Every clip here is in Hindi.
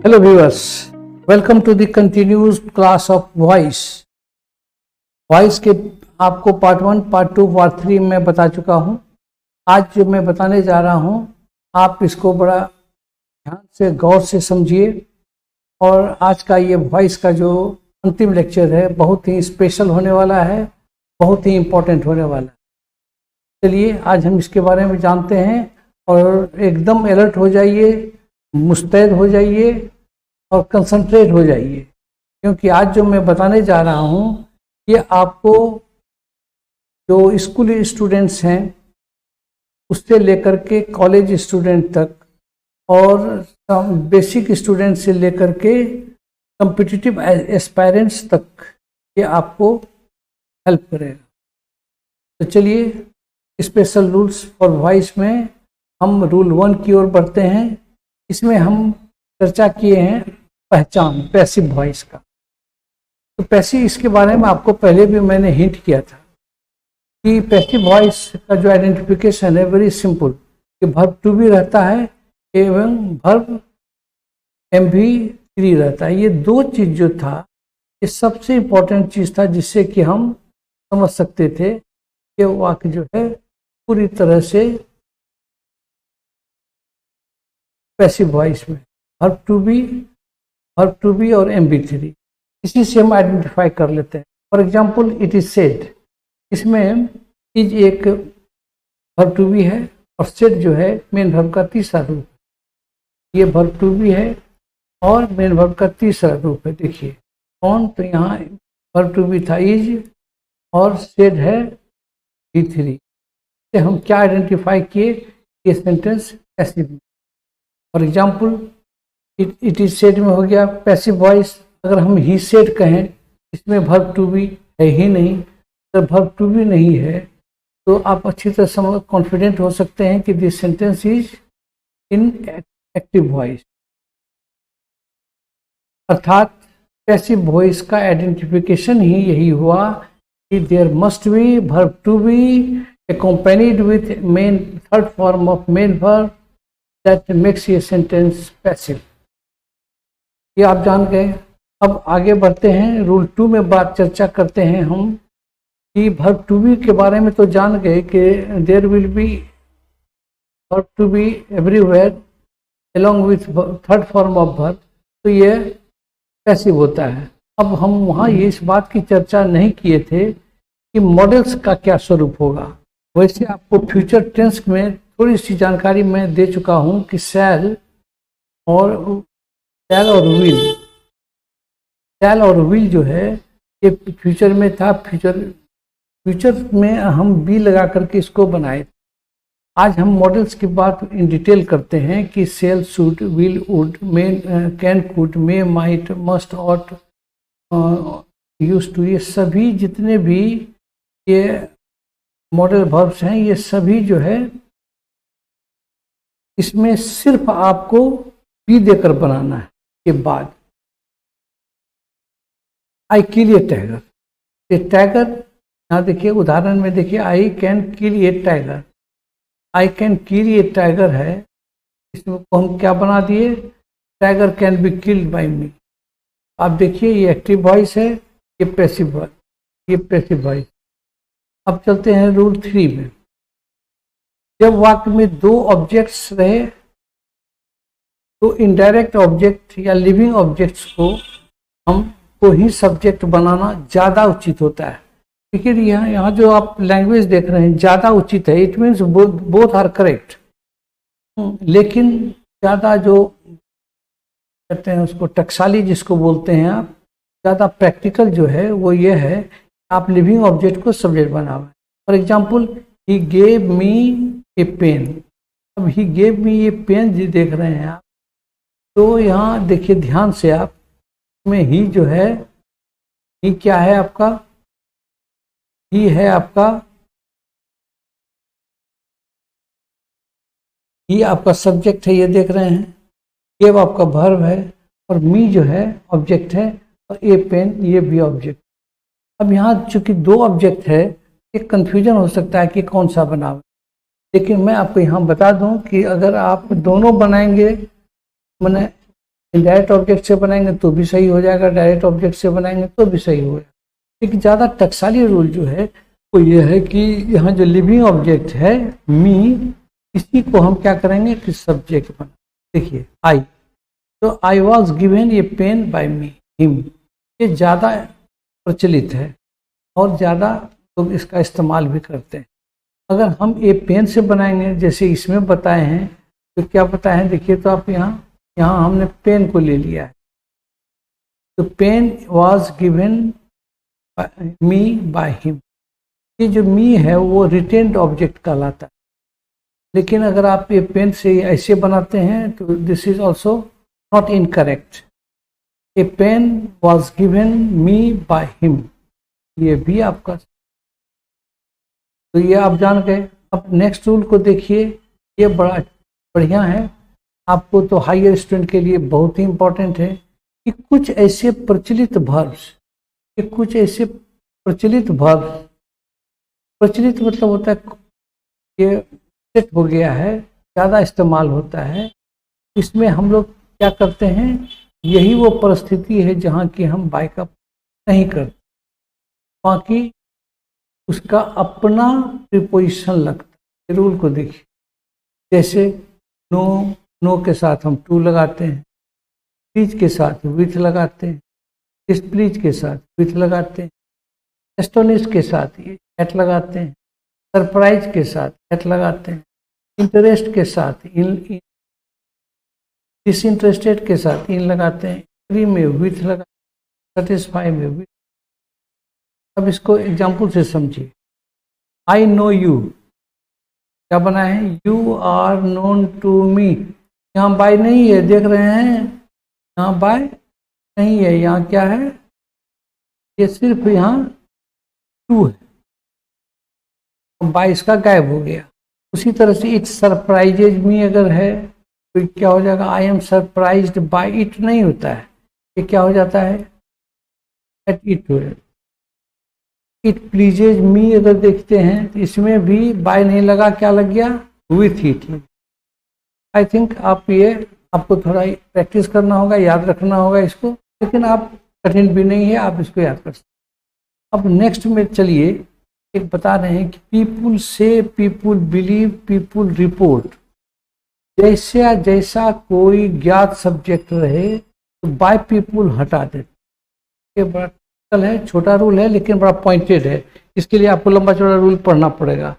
Hello viewers, welcome to the continuous class of voice. Voice के आपको पार्ट 1, पार्ट 2, पार्ट 3 में बता चुका हूँ। आज जो मैं बताने जा रहा हूँ आप इसको बड़ा ध्यान से गौर से समझिए। और आज का ये वॉइस का जो अंतिम लेक्चर है बहुत ही स्पेशल होने वाला है, बहुत ही इम्पोर्टेंट होने वाला है। चलिए आज हम इसके बारे में जानते हैं और एकदम अलर्ट हो जाइए, मुस्तैद हो जाइए और कंसंट्रेट हो जाइए, क्योंकि आज जो मैं बताने जा रहा हूँ ये आपको जो स्कूल स्टूडेंट्स हैं उससे लेकर के कॉलेज स्टूडेंट तक और बेसिक स्टूडेंट से लेकर के कॉम्पिटिटिव एस्पायरेंट्स तक ये आपको हेल्प करेगा। तो चलिए स्पेशल रूल्स फॉर वॉइस में हम रूल 1 की ओर बढ़ते हैं। इसमें हम चर्चा किए हैं पहचान पैसिव वॉइस का। तो पैसिव, इसके बारे में आपको पहले भी मैंने हिंट किया था कि पैसिव वॉइस का जो आइडेंटिफिकेशन है वेरी सिंपल, कि वर्ब टू बी रहता है एवं वर्ब MP3 रहता है। ये दो चीज जो था ये सबसे इम्पोर्टेंट चीज था जिससे कि हम समझ सकते थे कि वाक्य जो है पूरी तरह से पैसिव वॉइस में वर्ब टू बी और MP3 इसी से हम आइडेंटिफाई कर लेते हैं। For example it is said, इसमें इज एक वर्ब टू बी है और सेड जो है मेन वर्ब का तीसरा रूप है। ये वर्ब टू बी है और मेन वर्ब का तीसरा रूप है। देखिए कौन, तो यहाँ वर्ब टू बी था इज और सेड है B3 से हम क्या आइडेंटिफाई किए, ये sentence passive. For example it is said में हो गया पैसिव वॉइस। अगर हम ही सेड कहें इसमें वर्ब टू बी है ही नहीं, तो वर्ब टू बी नहीं है तो आप अच्छी तरह समझ कॉन्फिडेंट हो सकते हैं कि this sentence is in active voice. अर्थात पैसिव वॉइस का आइडेंटिफिकेशन ही यही हुआ कि there must be verb to be accompanied with main third form of main verb that makes a sentence passive। ये आप जान गए। अब आगे बढ़ते हैं, रूल 2 में बात चर्चा करते हैं हम कि वर्ब टू बी के बारे में तो जान गए कि there will be verb to be everywhere along with third form of verb, तो ये पैसिव होता है। अब हम वहाँ ये इस बात की चर्चा नहीं किए थे कि मॉडल्स का क्या स्वरूप होगा। वैसे आपको फ्यूचर टेंस में थोड़ी सी जानकारी मैं दे चुका हूँ कि शैल और विल जो है ये फ्यूचर में था। फ्यूचर में हम बी लगा करके इसको बनाए। आज हम मॉडल्स की बात इन डिटेल करते हैं कि shall, should, will, would, may, can, could, may, might, must, ought, used to, ये सभी जितने भी ये मॉडल वर्ब्स हैं ये सभी जो है इसमें सिर्फ आपको बी देकर बनाना है। के बाद आई किल ए टाइगर, ये टाइगर यहाँ देखिए उदाहरण में देखिए I can kill a tiger, I can kill a tiger है, इसको हम क्या बना दिए, tiger can be killed by me. आप देखिए ये एक्टिव वॉइस है, ये पैसिव वॉइस। अब चलते हैं रूल 3 में। जब वाक्य में दो ऑब्जेक्ट्स रहे तो इनडायरेक्ट ऑब्जेक्ट या लिविंग ऑब्जेक्ट्स को ही सब्जेक्ट बनाना ज़्यादा उचित होता है। लेकिन यहाँ जो आप लैंग्वेज देख रहे हैं ज़्यादा उचित है, it means both are correct. लेकिन ज़्यादा जो कहते हैं उसको टकसाली जिसको बोलते हैं आप, ज़्यादा प्रैक्टिकल जो है वो ये है आप लिविंग ऑब्जेक्ट को सब्जेक्ट बनाओ। For example he gave me a pen. अब he gave me a pen जी देख रहे हैं आप, तो यहाँ देखिए ध्यान से आप में ही जो है, ही क्या है आपका, ही है आपका, ही आपका सब्जेक्ट है, ये देख रहे हैं। गेव आपका वर्ब है और मी जो है ऑब्जेक्ट है और ए पेन ये भी ऑब्जेक्ट। अब यहाँ चूंकि दो ऑब्जेक्ट है एक कंफ्यूजन हो सकता है कि कौन सा बनावे, लेकिन मैं आपको यहाँ बता दूं कि अगर आप दोनों बनाएंगे मैंने इनडायरेक्ट ऑब्जेक्ट से बनाएंगे तो भी सही हो जाएगा, डायरेक्ट ऑब्जेक्ट से बनाएंगे तो भी सही हो जाएगा। एक ज़्यादा टकसाली रूल जो है वो ये है कि यहाँ जो लिविंग ऑब्जेक्ट है मी, इसी को हम क्या करेंगे कि सब्जेक्ट बना। देखिए आई, तो I was given a pen by me him, ये ज़्यादा प्रचलित है और ज़्यादा लोग इसका इस्तेमाल भी करते हैं। अगर हम ए पेन से बनाएंगे जैसे इसमें बताए हैं, तो क्या बताए हैं देखिए, तो आप यहाँ हमने पेन को ले लिया है, तो pen was given me by him, ये जो मी है वो रिटेन्ड ऑब्जेक्ट कहलाता है। लेकिन अगर आप ये पेन से ऐसे बनाते हैं तो this is also not incorrect. A pen was given me by him, ये भी आपका, तो ये आप जान गए। अब नेक्स्ट रूल को देखिए, ये बड़ा बढ़िया है, आपको तो हायर स्टूडेंट के लिए बहुत ही इंपॉर्टेंट है कि कुछ ऐसे प्रचलित वर्ब्स, प्रचलित मतलब होता है ये सेट हो गया है, ज़्यादा इस्तेमाल होता है, इसमें हम लोग क्या करते हैं, यही वो परिस्थिति है जहाँ की हम बाइकअप नहीं करते, बाकी उसका अपना प्रीपोजिशन लगता है। रूल को देखिए, जैसे नो के साथ हम टू लगाते हैं, प्लीज के साथ विथ लगाते हैं, डिस्प्लीज के साथ विथ लगाते हैं, एस्टोनिश के साथ एट लगाते हैं, सरप्राइज के साथ एट लगाते हैं, इंटरेस्ट के साथ इन, डिसइंटरेस्टेड के साथ इन लगाते हैं, एग्री में विथ लगाते हैं, सेटिस्फाई में विथ। अब इसको एग्जाम्पल से समझिए। आई नो यू, क्या बना है, you are known to me, यहाँ बाय नहीं है, देख रहे हैं, यहाँ बाय नहीं है, यहाँ क्या है, ये सिर्फ यहाँ टू है, बाय इसका गायब हो गया। उसी तरह से इट सरप्राइजेज मी अगर है तो क्या हो जाएगा, I am surprised bye it नहीं होता है, ये क्या हो जाता है, एट इट हो जाता है। इट प्लीजेज मी अगर देखते हैं तो इसमें भी बाय नहीं लगा, क्या लग गया, विथ इट। आई थिंक आपको थोड़ा प्रैक्टिस करना होगा, याद रखना होगा इसको, लेकिन आप कठिन भी नहीं है, आप इसको याद कर सकते। अब नेक्स्ट में चलिए, एक बता रहे हैं कि पीपुल से, पीपुल बिलीव, पीपुल रिपोर्ट, जैसा कोई ज्ञात सब्जेक्ट रहे तो बाय पीपुल हटा देते। ये बड़ा है, छोटा रूल है लेकिन बड़ा पॉइंटेड है, इसके लिए आपको लंबा चौड़ा रूल पढ़ना पड़ेगा।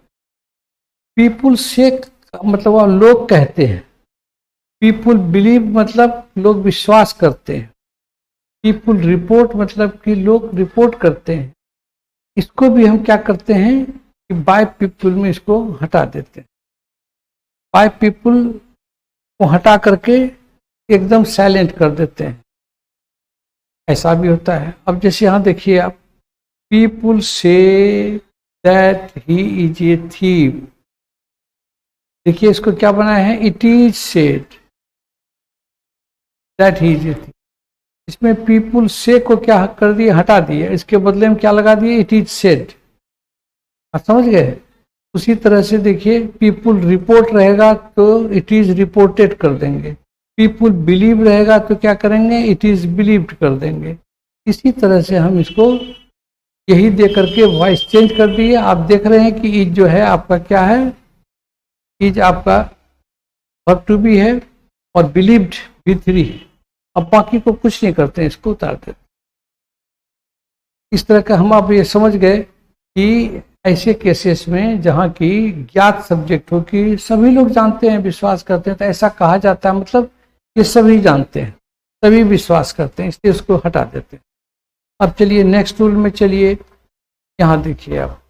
पीपुल से मतलब वह लोग कहते हैं, पीपुल बिलीव मतलब लोग विश्वास करते हैं, पीपुल रिपोर्ट मतलब कि लोग रिपोर्ट करते हैं। इसको भी हम क्या करते हैं कि बाय पीपुल में इसको हटा देते हैं, बाय पीपुल को हटा करके एकदम साइलेंट कर देते हैं, ऐसा भी होता है। अब जैसे यहाँ देखिए आप, people say that he is a thief, देखिए इसको क्या बनाया है, it is said that he is a thief. इसमें पीपुल से को क्या कर दिए, हटा दिए, इसके बदले में क्या लगा दिए, इट इज सेड। आप समझ गए। उसी तरह से देखिए, पीपुल रिपोर्ट रहेगा तो इट इज रिपोर्टेड कर देंगे, पीपुल बिलीव रहेगा तो क्या करेंगे, इट इज बिलीव्ड कर देंगे। इसी तरह से हम इसको यही दे करके वॉइस चेंज कर दिए। आप देख रहे हैं कि इज जो है आपका क्या है, इज आपका वर्ब टू बी है और बिलीव्ड भी थ्री है। अब बाकी को कुछ नहीं करते हैं, इसको उतार देते। इस तरह का हम आप ये समझ गए कि ऐसे केसेस में जहाँ की ज्ञात सब्जेक्ट हो कि सभी लोग जानते हैं, विश्वास करते हैं, तो ऐसा कहा जाता है, मतलब ये सभी जानते हैं, सभी विश्वास करते हैं, इसलिए उसको हटा देते हैं। अब चलिए नेक्स्ट रूल में चलिए, यहाँ देखिए आप,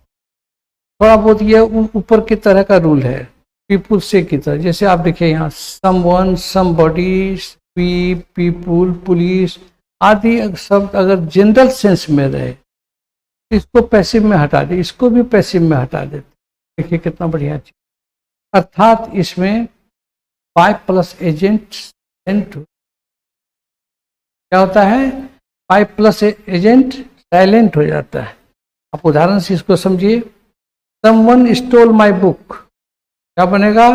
थोड़ा बहुत ये ऊपर की तरह का रूल है, पीपुल से की तरह। जैसे आप देखिए यहाँ, someone, somebody, we, people, police आदि शब्द अगर जनरल सेंस में रहे, इसको पैसिव में हटा दे, इसको भी पैसिव में हटा देते। देखिए कितना बढ़िया चीज, अर्थात इसमें बाय प्लस एजेंट क्या होता है, बाय प्लस एजेंट साइलेंट हो जाता है। आप उदाहरण से इसको समझिए, समवन स्टोल माय बुक, क्या बनेगा,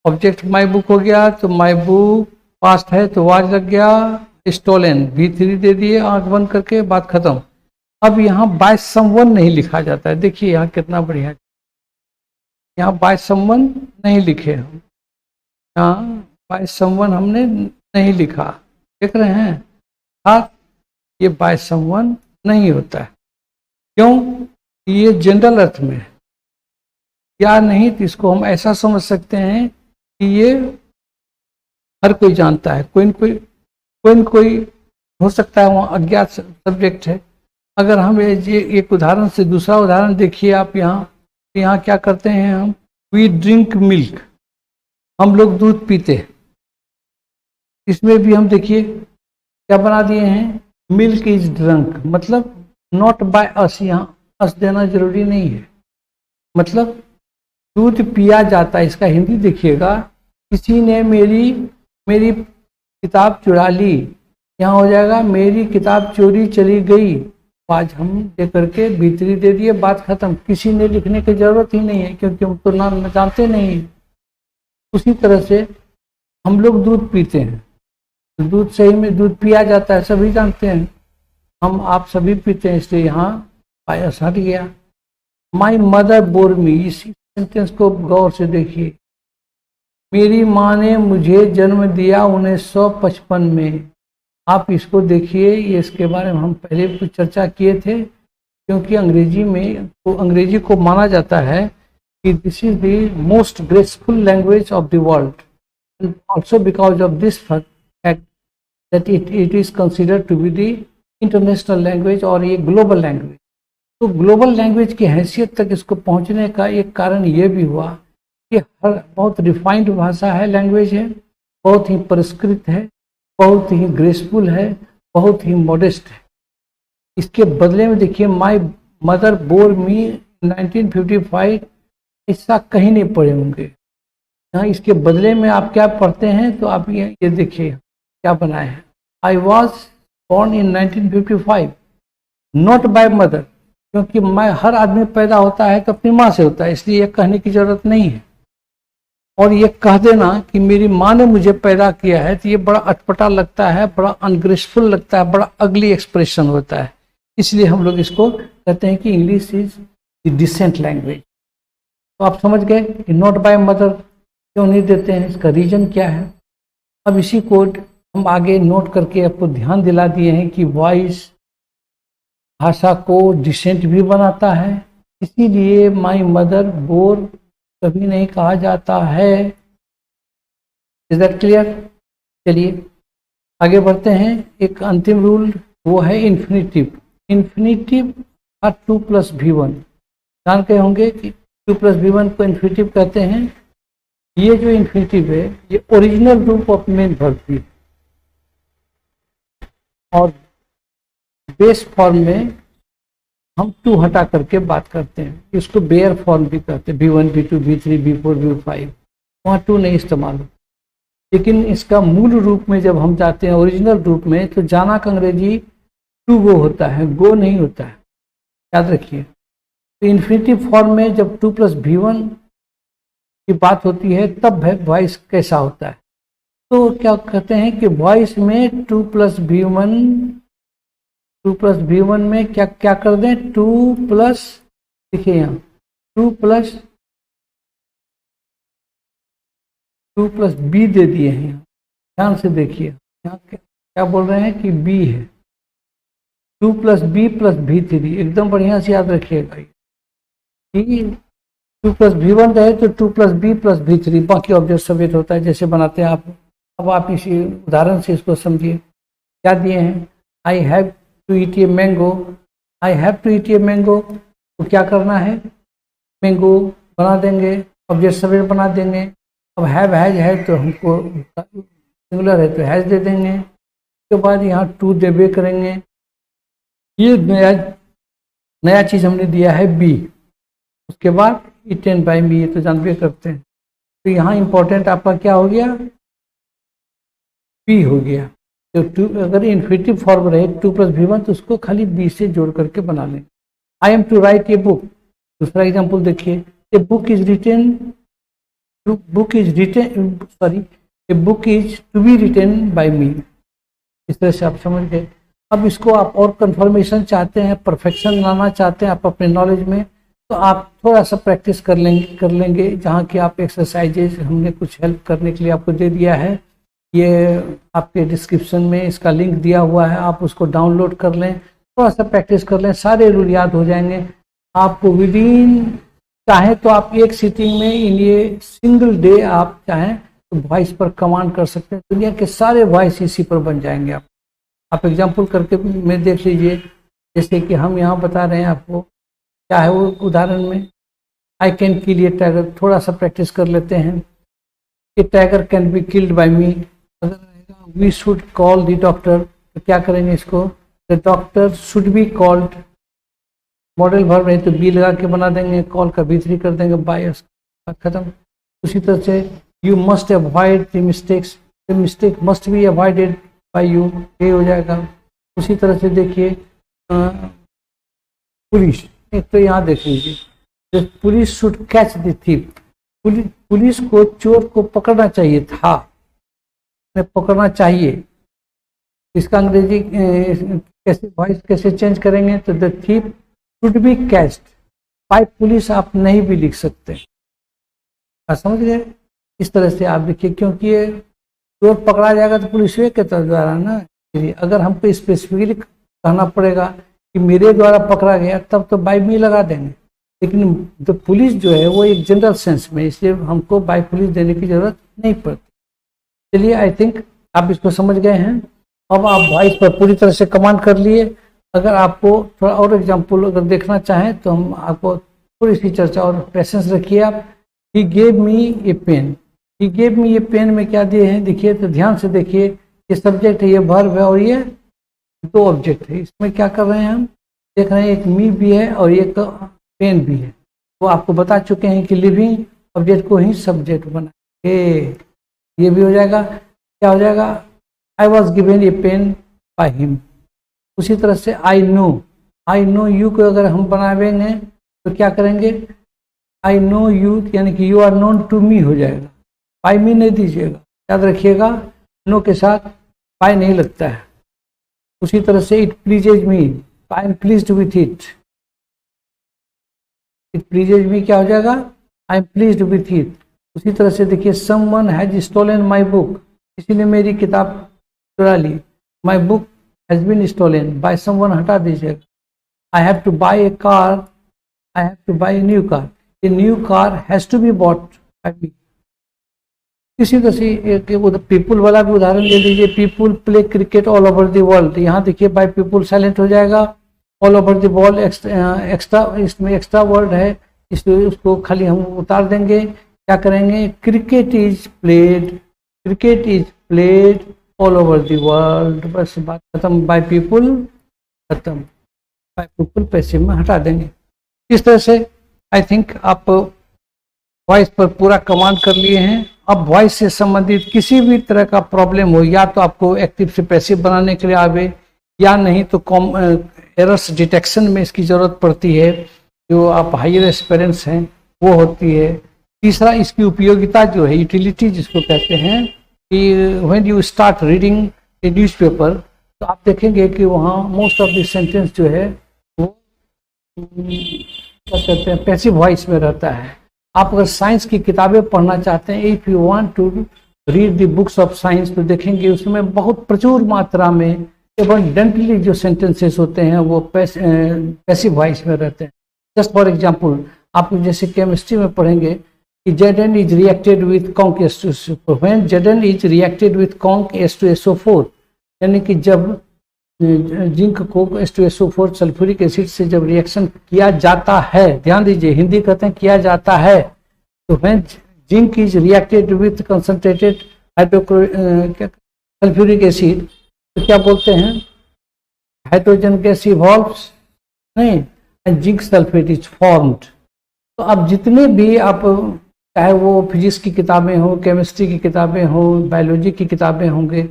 ऑब्जेक्ट माय बुक हो गया, तो माय बुक पास्ट है तो वाज लग गया, स्टोलन V3 दे दिए, आंख बंद करके, बात खत्म। अब यहाँ बाय समवन नहीं लिखा जाता है। देखिए यहाँ कितना बढ़िया, यहाँ बाय समवन नहीं लिखे हम, यहाँ बाय समवन हमने नहीं लिखा, देख रहे हैं। हाँ, ये बाय समवन नहीं होता है। क्यों? ये जनरल अर्थ में है या नहीं, तो इसको हम ऐसा समझ सकते हैं कि ये हर कोई जानता है, कोई न कोई हो सकता है वहाँ अज्ञात सब्जेक्ट है। अगर हम ये एक उदाहरण से दूसरा उदाहरण देखिए आप, यहाँ क्या करते हैं हम, वी ड्रिंक मिल्क, हम लोग दूध पीते। इसमें भी हम देखिए क्या बना दिए हैं, मिल्क इज ड्रंक, मतलब नॉट बाय अस, यहाँ अस देना जरूरी नहीं है, मतलब दूध पिया जाता है। इसका हिंदी देखिएगा, किसी ने मेरी किताब चुरा ली, यहाँ हो जाएगा मेरी किताब चोरी चली गई। आज हम दे करके भीतरी दे दिए, बात खत्म। किसी ने लिखने की जरूरत ही नहीं है, क्योंकि हम तो नाम जानते नहीं। उसी तरह से हम लोग दूध पीते हैं, दूध सही में दूध पिया जाता है, सभी जानते हैं, हम आप सभी पीते हैं, इसलिए यहाँ पायस हट गया। माई मदर बोर मी, इसी सेंटेंस को गौर से देखिए। मेरी माँ ने मुझे जन्म दिया 1955 में। आप इसको देखिए, ये इसके बारे में हम पहले कुछ चर्चा किए थे, क्योंकि अंग्रेजी में तो अंग्रेजी को माना जाता है कि this is the most graceful language of the world, and also because of this fact that it is considered to be the international language और ये ग्लोबल लैंग्वेज। तो ग्लोबल लैंग्वेज की हैसियत तक इसको पहुंचने का एक कारण ये भी हुआ कि हर बहुत रिफाइंड भाषा है, लैंग्वेज है, बहुत ही परिष्कृत है, बहुत ही ग्रेसफुल है, बहुत ही मॉडेस्ट है। इसके बदले में देखिए, माई मदर बोर मी 1955, ऐसा कहीं नहीं पढ़े होंगे। यहाँ इसके बदले में आप क्या पढ़ते हैं, तो आप ये देखिए क्या बनाए हैं, I was born in 1955 not by mother, क्योंकि मैं हर आदमी पैदा होता है तो अपनी माँ से होता है, इसलिए ये कहने की जरूरत नहीं है। और ये कह देना कि मेरी माँ ने मुझे पैदा किया है, तो ये बड़ा अटपटा लगता है, बड़ा अनग्रेसफुल लगता है, बड़ा अगली एक्सप्रेशन होता है। इसलिए हम लोग इसको कहते हैं कि English is the decent language. तो आप समझ गए कि नॉट बाय मदर क्यों नहीं देते हैं, इसका रीजन क्या है। अब इसी को हम आगे नोट करके आपको ध्यान दिला दिए हैं कि वॉइस भाषा को डिसेंट भी बनाता है, इसीलिए माई मदर बोर कभी नहीं कहा जाता है। Is that clear? चलिए आगे बढ़ते हैं। एक अंतिम रूल, वो है इन्फिनिटिव। इन्फिनिटिव 2+V1, जानते होंगे कि 2+V1 को इन्फिनिटिव कहते हैं। ये जो इन्फिनिटिव है, ये ओरिजिनल रूप ऑफ मेन वर्ब है, और बेस फॉर्म में हम 2 हटा करके बात करते हैं, इसको बेयर फॉर्म भी कहते हैं, V1 V2 V3 V4 V5, वहाँ 2 नहीं इस्तेमाल हो। लेकिन इसका मूल रूप में जब हम जाते हैं ओरिजिनल रूप में, तो जाना का अंग्रेजी टू गो होता है, गो नहीं होता है, याद रखिए। तो इन्फिनिटिव फॉर्म में जब 2+V1 की बात होती है, तब वॉइस कैसा होता है। तो क्या कहते हैं कि वॉइस में 2+V1 में क्या क्या कर दें, 2+, देखिए यहाँ 2+B दे दिए हैं। ध्यान से देखिए, यहाँ क्या बोल रहे हैं कि B है, 2+B+V3, एकदम बढ़िया से याद रखिएगा। 2+V1 रहे तो 2+B+V3, बाकी ऑब्जेक्ट समेत होता है, जैसे बनाते हैं आप। अब आप इसी उदाहरण से इसको समझिए। क्या दिए हैं, I have to eat a mango, I have to eat a mango, तो क्या करना है, मैंगो बना देंगे, ऑब्जेक्ट समेत बना देंगे। अब हैव हैज है तो हमको सिंगुलर है तो हैज दे देंगे, उसके बाद यहाँ टू देवे करेंगे। ये नया चीज़ हमने दिया है बी, उसके बाद इटेन बाई मी, ये तो जानते करते हैं। तो यहाँ इंपॉर्टेंट आपका क्या हो गया, बी हो गया। तो अगर इन्फिनिटिव फॉर्म रहे 2+V1, तो उसको खाली बी से जोड़ करके बना लें। I am to write a book, दूसरा एग्जाम्पल देखिए, a book is written, a book is to be written by me. इस तरह से आप समझ गए। अब इसको आप और कंफर्मेशन चाहते हैं, परफेक्शन लाना चाहते हैं आप अपने नॉलेज में, तो आप थोड़ा सा प्रैक्टिस कर लेंगे जहाँ की आप एक्सरसाइजेज हमने कुछ हेल्प करने के लिए आपको दे दिया है। ये आपके डिस्क्रिप्शन में इसका लिंक दिया हुआ है, आप उसको डाउनलोड कर लें, थोड़ा सा प्रैक्टिस कर लें, सारे रूल याद हो जाएंगे आपको विदिन। चाहे तो आप एक सिटिंग में इन ये सिंगल डे आप चाहें तो वॉइस पर कमांड कर सकते हैं। दुनिया के सारे वॉइस इसी पर बन जाएंगे। आप एग्जाम्पल करके में देख लीजिए। जैसे कि हम यहाँ बता रहे हैं आपको, क्या है वो उदाहरण में, आई कैन किल ए टाइगर। थोड़ा सा प्रैक्टिस कर लेते हैं। A tiger can be killed by me. अगर रहेगा we should call the doctor, तो क्या करेंगे इसको, the doctor should be called. Modal verb नहीं तो बी लगा के बना देंगे, कॉल का B3 कर देंगे, बाय खत्म। उसी तरह से you must avoid the mistakes, the mistake must be avoided by you, ये हो जाएगा। उसी तरह से देखिए पुलिस, एक तो यहाँ देख लीजिए, police should catch the thief. Police को चोर को पकड़ना चाहिए था, पकड़ना चाहिए। इसका अंग्रेजी कैसे वॉइस कैसे चेंज करेंगे, तो the thief should be caught by police आप नहीं भी लिख सकते। आप समझ गए। इस तरह से आप देखिए, क्योंकि ये चोर पकड़ा जाएगा तो पुलिस के द्वारा ना। अगर हमको स्पेसिफिकली कहना पड़ेगा कि मेरे द्वारा पकड़ा गया, तब तो बाय मी लगा देंगे। लेकिन जो पुलिस जो है वो एक जनरल सेंस में, इसलिए हमको बाय पुलिस देने की जरूरत नहीं पड़ती। चलिए, आई थिंक आप इसको समझ गए हैं। अब आप वॉइस पर पूरी तरह से कमांड कर लिए। अगर आपको थोड़ा और एग्जाम्पल अगर देखना चाहें तो हम आपको थोड़ी सी चर्चा और पेशेंस रखिए आप। He gave me a pen. He gave me a pen में क्या दिए हैं देखिए, तो ध्यान से देखिए। ये सब्जेक्ट है, ये वर्ब है और ये दो ऑब्जेक्ट है। इसमें क्या कर रहे हैं हम देख रहे हैं, एक मी भी है और एक पेन भी है। तो आपको बता चुके हैं कि लिविंग ऑब्जेक्ट को ही सब्जेक्ट बना। ये भी हो जाएगा। क्या हो जाएगा, I was given a pen by him. उसी तरह से आई नो यू को अगर हम बनावेंगे तो क्या करेंगे, आई नो यू यानी कि you are known to me हो जाएगा। बाय मी नहीं दीजिएगा, याद रखिएगा, नो के साथ बाय नहीं लगता है। उसी तरह से it pleases me, I am pleased with it. It pleases me क्या हो जाएगा, I am pleased with it. उसी तरह से देखिए, someone has stolen my book. किसी ने मेरी किताब चुरा ली। My book has been stolen by someone, हटा दीजिएगा। I have to buy a car, I have to buy a new car. A new car has to be bought by me. इसी तरह से एक पीपुल वाला भी उदाहरण ले लीजिए। People play cricket all over the world. यहाँ देखिए बाय पीपुल साइलेंट हो जाएगा। All over the world extra, इसमें एक्स्ट्रा वर्ड है, इसलिए उसको खाली हम उतार देंगे। क्या करेंगे, cricket is played all over the world. बस बात खत्म। बाय पीपुल खत्म। बाय पीपुल पैसिव में हटा देंगे। इस तरह से आई थिंक आप वॉइस पर पूरा कमांड कर लिए हैं। अब वॉइस से संबंधित किसी भी तरह का प्रॉब्लम हो, या तो आपको एक्टिव से पैसिव बनाने के लिए आवे, या नहीं तो एरर्स डिटेक्शन में इसकी ज़रूरत पड़ती है, जो आप हायर एक्सपीरियंस हैं वो होती है। तीसरा, इसकी उपयोगिता जो है, यूटिलिटी जिसको कहते हैं, कि when you start reading A newspaper, तो आप देखेंगे कि वहाँ मोस्ट ऑफ द सेंटेंस जो है वो क्या कहते हैं, पैसिव वॉइस में रहता है। आप अगर साइंस की किताबें पढ़ना चाहते हैं, if you want to read the books of science, तो देखेंगे उसमें बहुत प्रचुर मात्रा में एबंडेंटली जो सेंटेंसेस होते हैं वो पैसिव वॉइस में रहते हैं। जस्ट फॉर एग्जांपल, आप जैसे केमिस्ट्री में पढ़ेंगे कि Zn is reacted with conc H2SO4। When Zn is reacted with conc H2SO4, यानी कि जब जिंक को H2SO4 सल्फ्यूरिक एसिड से जब रिएक्शन किया जाता है, ध्यान दीजिए हिंदी कहते हैं किया जाता है, तो when zinc is reacted with concentrated sulphuric acid, तो क्या बोलते हैं, हाइड्रोजन गैस इवॉल्व्स नहीं, and zinc sulphate is formed. तो अब जितने भी आप, चाहे वो फिजिक्स की किताबें हो, केमिस्ट्री की किताबें हो, बायोलॉजी की किताबें होंगे,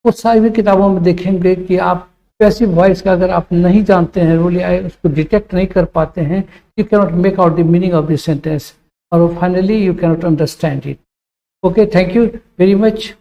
वो सारी किताबों में देखेंगे कि आप पैसिव वॉइस का अगर आप नहीं जानते हैं, रूल या उसको डिटेक्ट नहीं कर पाते हैं, you can not make out the meaning of the sentence, और finally you can not understand it. Okay, thank you very much.